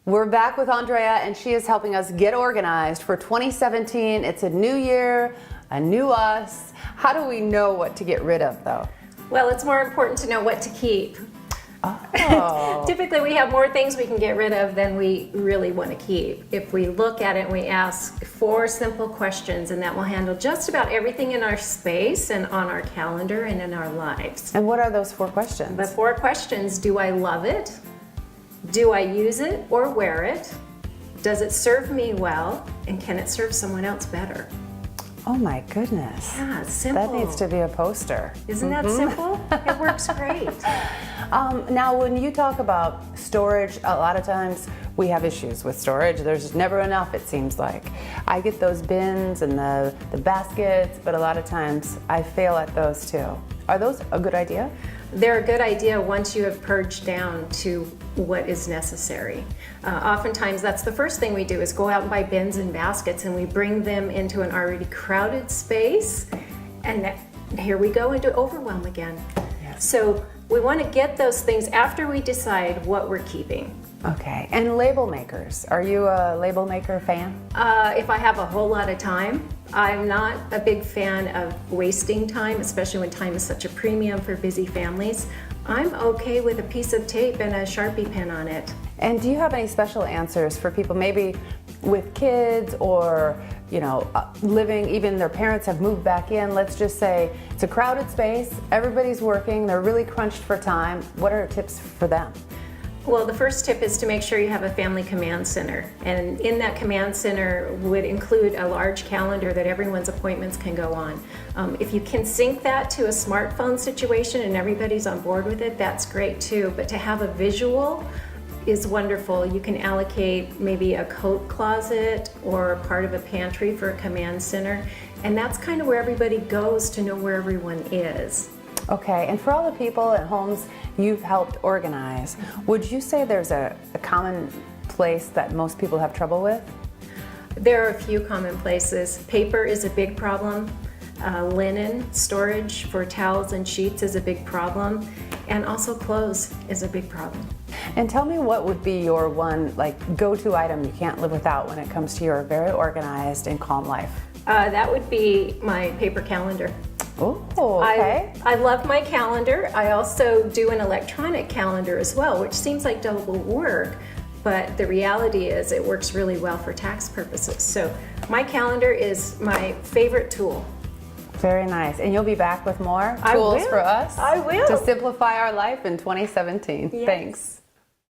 We're back with Andrea, and she is helping us get organized for 2017. It's a new year, a new us. How do we know what to get rid of, though? Well, it's more important to know what to keep. Oh. Typically, we have more things we can get rid of than we really want to keep. If we look at it and we ask 4 simple questions, and that will handle just about everything in our space and on our calendar and in our lives. And what are those 4 questions? The 4 questions: do I love it? Do I use it or wear it? Does it serve me well? And can it serve someone else better? Oh my goodness. Yeah, it's simple. That needs to be a poster. Isn't that simple? It works great. Now, when you talk about storage, a lot of times we have issues with storage. There's never enough, it seems like. I get those bins and the baskets, but a lot of times I fail at those too. Are those a good idea? They're a good idea once you have purged down to what is necessary. Oftentimes that's the first thing we do is go out and buy bins and baskets, and we bring them into an already crowded space, and here we go into overwhelm again. Yes. So we want to get those things after we decide what we're keeping. Okay, and label makers. Are you a label maker fan? If I have a whole lot of time. I'm not a big fan of wasting time, especially when time is such a premium for busy families. I'm okay with a piece of tape and a Sharpie pen on it. And do you have any special answers for people maybe with kids or, you know, living, even their parents have moved back in? Let's just say it's a crowded space, everybody's working, they're really crunched for time. What are tips for them? Well, the first tip is to make sure you have a family command center. And in that command center would include a large calendar that everyone's appointments can go on. If you can sync that to a smartphone situation and everybody's on board with it, that's great too. But to have a visual is wonderful. You can allocate maybe a coat closet or part of a pantry for a command center. And that's kind of where everybody goes to know where everyone is. Okay, and for all the people at homes you've helped organize, would you say there's a common place that most people have trouble with? There are a few common places. Paper is a big problem. Linen storage for towels and sheets is a big problem. And also clothes is a big problem. And tell me, what would be your one go-to item you can't live without when it comes to your very organized and calm life? That would be my paper calendar. Oh, okay. I love my calendar. I also do an electronic calendar as well, which seems like double work, but the reality is it works really well for tax purposes. So my calendar is my favorite tool. Very nice. And you'll be back with more tools for us I will. to simplify our life in 2017. Yes. Thanks.